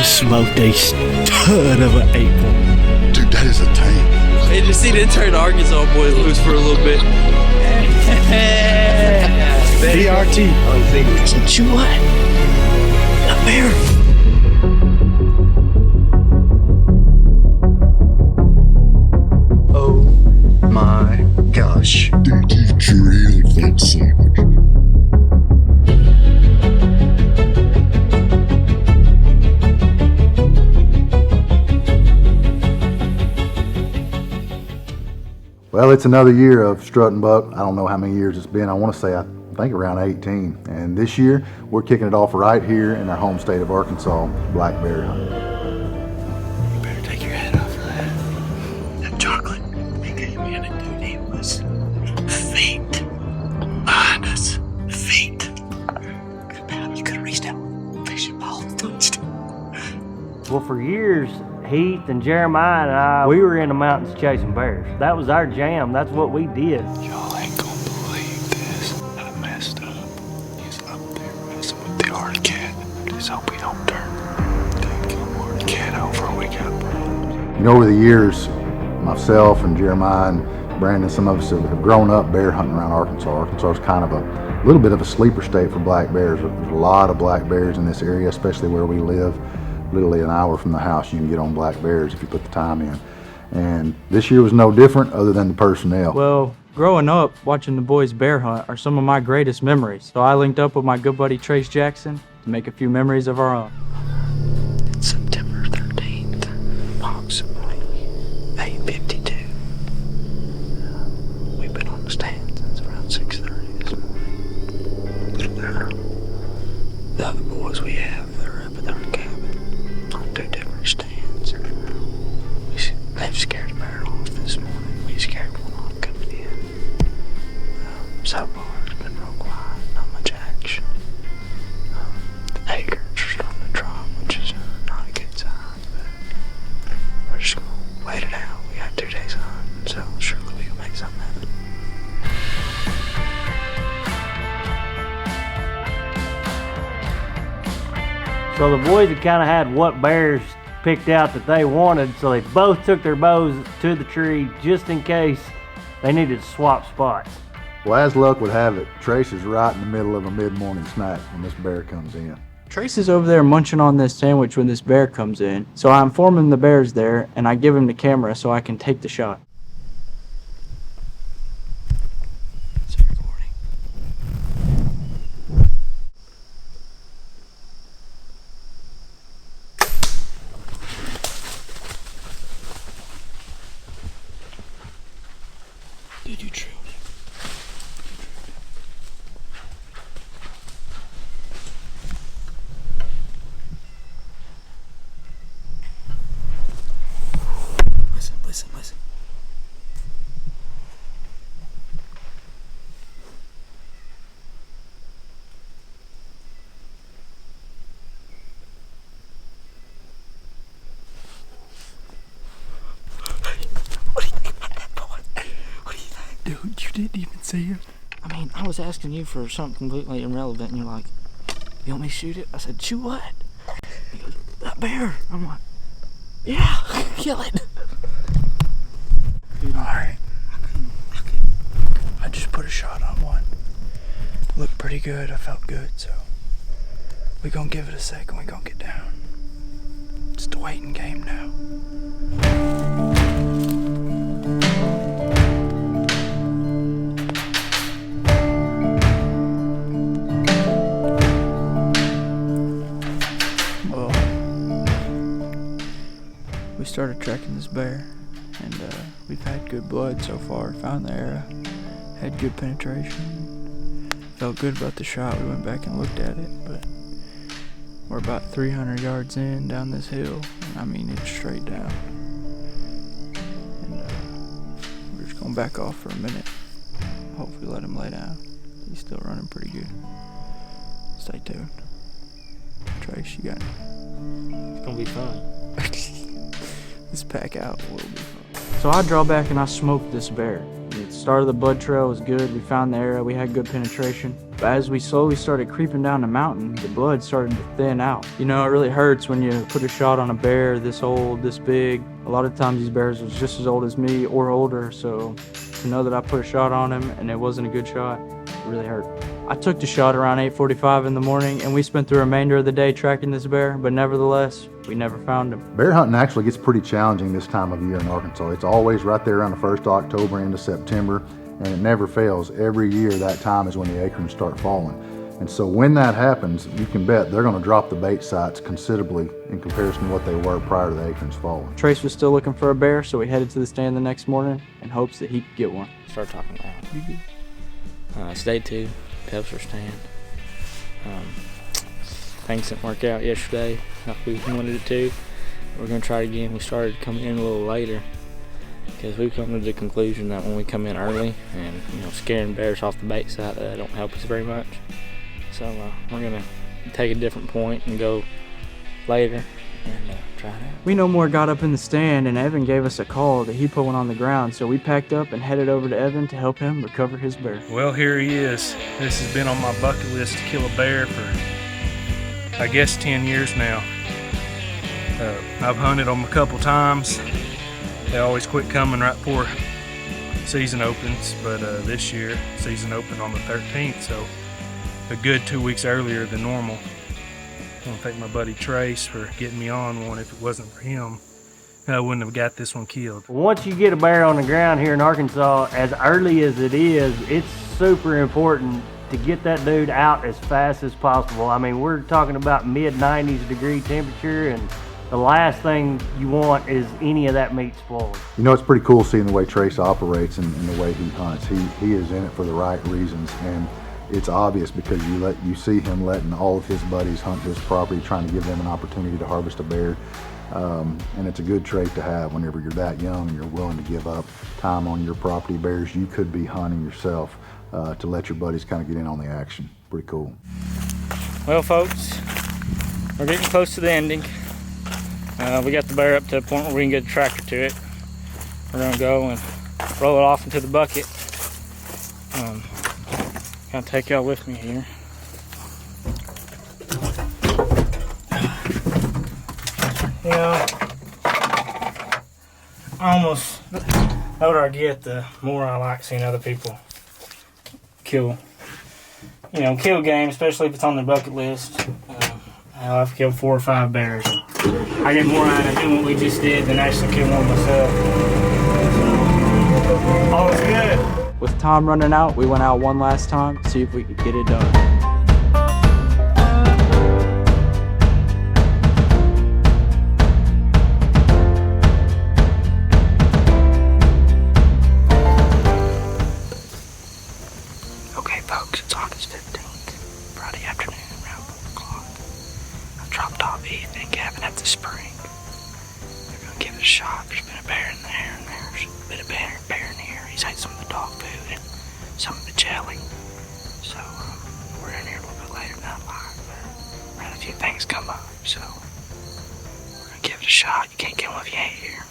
just smoked a stud of an 8-point. Dude, that is a tank. Hey, did you see them turn the Arkansas boys loose for a little bit? BRT. Said, you what? A bear. Oh my gosh. Dude, you drilled that sandwich. Well, it's another year of Struttinbuck. I don't know how many years it's been. I want to say, I think around 18. And this year, we're kicking it off right here in our home state of Arkansas, black bear hunting. You better take your head off of that. That chocolate they gave me in it, dude, it was feet behind us. Feet. You could have reached out with a fishing pole and touched it. Well, for years, Heath and Jeremiah and I, we were in the mountains chasing bears. That was our jam. That's what we did. Y'all ain't gonna believe this. I messed up. He's up there messing with the hard cat. Just hope he don't turn. Take the hard cat over. We got problems. You know, over the years, myself and Jeremiah and Brandon, some of us have grown up bear hunting around Arkansas. Arkansas is kind of a little bit of a sleeper state for black bears. There's a lot of black bears in this area, especially where we live. Literally an hour from the house, you can get on black bears if you put the time in. And this year was no different other than the personnel. Well, growing up, watching the boys bear hunt are some of my greatest memories. So I linked up with my good buddy Trace Jackson to make a few memories of our own. It's September 13th, approximately 8:52. We've been on the stand since around 6:30 this morning. The other boys we have, they're up at their cabin on 2 different stands. They've scared a bear off this morning. We scared one off coming in. So far, it's been real quiet, not much action. The acres are starting to drop, which is not a good sign, but we're just going to wait it out. We got 2 days on, so surely we'll make something happen. So the boys had kind of had what bears picked out that they wanted, so they both took their bows to the tree just in case they needed to swap spots. Well, as luck would have it, Trace is right in the middle of a mid-morning snack when this bear comes in. Trace is over there munching on this sandwich when this bear comes in. So I inform him the bear's there, and I give him the camera so I can take the shot. It's recording. Did you true? Listen. What do you think about that boy? What do you think? Dude, you didn't even see him. I mean, I was asking you for something completely irrelevant, and you're like, you want me to shoot it? I said, shoot what? He goes, that bear. I'm like, yeah, kill it. Dude, alright. I just put a shot on one. Looked pretty good. I felt good, so we gonna give it a second. We gonna get down. It's the waiting game now. We started tracking this bear, and we've had good blood so far. Found the arrow, had good penetration, felt good about the shot. We went back and looked at it, but we're about 300 yards in down this hill, and I mean it's straight down. And we're just gonna back off for a minute. Hopefully let him lay down. He's still running pretty good. Stay tuned. Trace, you got it. It's gonna be fun. This pack out will be fun. So I draw back and I smoked this bear. The start of the bud trail was good. We found the arrow. We had good penetration. As we slowly started creeping down the mountain, the blood started to thin out. You know, it really hurts when you put a shot on a bear this old, this big. A lot of times these bears was just as old as me or older, so to know that I put a shot on him and it wasn't a good shot, it really hurt. I took the shot around 8:45 in the morning, and we spent the remainder of the day tracking this bear, but nevertheless, we never found him. Bear hunting actually gets pretty challenging this time of year in Arkansas. It's always right there around the 1st of October into September, and it never fails. Every year that time is when the acorns start falling. And so when that happens, you can bet they're gonna drop the bait sites considerably in comparison to what they were prior to the acorns falling. Trace was still looking for a bear, so we headed to the stand the next morning in hopes that he could get one. Start talking loud. It's day 2, Pepser stand. Things didn't work out yesterday like we wanted it to. We're gonna try it again. We started coming in a little later because we've come to the conclusion that when we come in early and scaring bears off the bait site, that don't help us very much. So we're gonna take a different point and go later and try it out. We no more got up in the stand, and Evan gave us a call that he put one on the ground, so we packed up and headed over to Evan to help him recover his bear. Well, here he is. This has been on my bucket list to kill a bear for, I guess, 10 years now. I've hunted them a couple times. They always quit coming right before season opens, but this year, season opened on the 13th, so a good 2 weeks earlier than normal. I want to thank my buddy Trace for getting me on one. If it wasn't for him, I wouldn't have got this one killed. Once you get a bear on the ground here in Arkansas, as early as it is, it's super important to get that dude out as fast as possible. I mean, we're talking about mid-90s degree temperature, and the last thing you want is any of that meat spoiled. You know, it's pretty cool seeing the way Trace operates and the way he hunts. He is in it for the right reasons, and it's obvious because you see him letting all of his buddies hunt his property, trying to give them an opportunity to harvest a bear. And it's a good trait to have whenever you're that young and you're willing to give up time on your property. Bears you could be hunting yourself, to let your buddies kind of get in on the action. Pretty cool. Well, folks, we're getting close to the ending. We got the bear up to a point where we can get a tractor to it. We're gonna go and roll it off into the bucket. Gonna take y'all with me here. You know, almost the older I get, the more I like seeing other people kill game, especially if it's on their bucket list. I've killed 4 or 5 bears. I get more out of doing what we just did than actually killing one myself. So, all is good. With time running out, we went out one last time to see if we could get it done. Okay, folks, it's August 15th, Friday afternoon, around 4 o'clock. I've dropped off Ethan and Gavin at the spring. They're gonna give it a shot. There's been a bear in there, and there's been a bear in here. He's ate some of the dog food and some of the jelly. So, we're in here a little bit later than I'd like, but I had a few things come up, so we're gonna give it a shot. You can't kill him if you ain't here.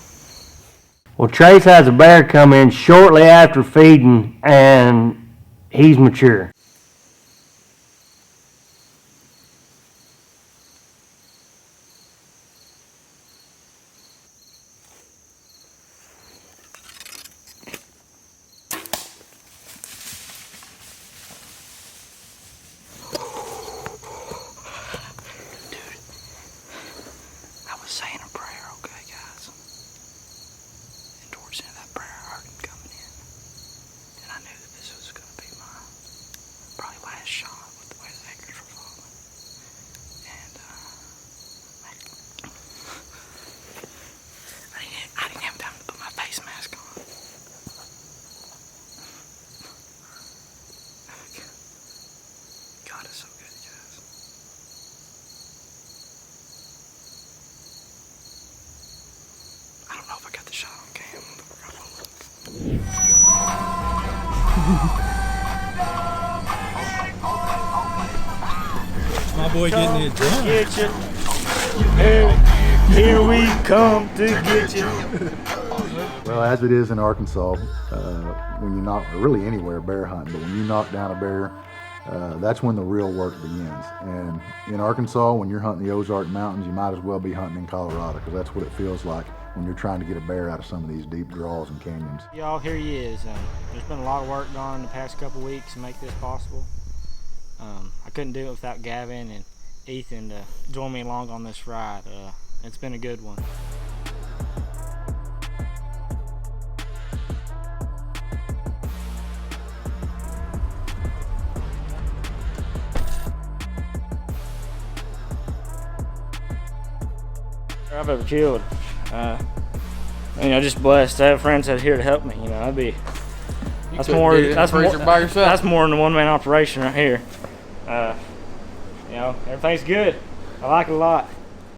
Well, Trace has a bear come in shortly after feeding, and he's mature. Saying a prayer, okay, guys? And towards the end of that prayer, I heard him coming in. And I knew that this was going to be my probably last shot with the way the acorns were falling. And, I didn't have time to put my face mask on. God is so good, guys. I don't know if I got the shot on cam, but we're gonna look. My boy getting it done. Get you. Here we come to get you. Well, as it is in Arkansas, when you knock, or really anywhere bear hunting, but when you knock down a bear, that's when the real work begins. And in Arkansas, when you're hunting the Ozark Mountains, you might as well be hunting in Colorado, because that's what it feels like when you're trying to get a bear out of some of these deep draws and canyons. Y'all, here he is. There's been a lot of work done in the past couple weeks to make this possible. I couldn't do it without Gavin and Ethan to join me along on this ride. It's been a good one. I've ever killed. Just blessed to have friends out here to help me. That's more than a one-man operation right here. Everything's good. I like it a lot.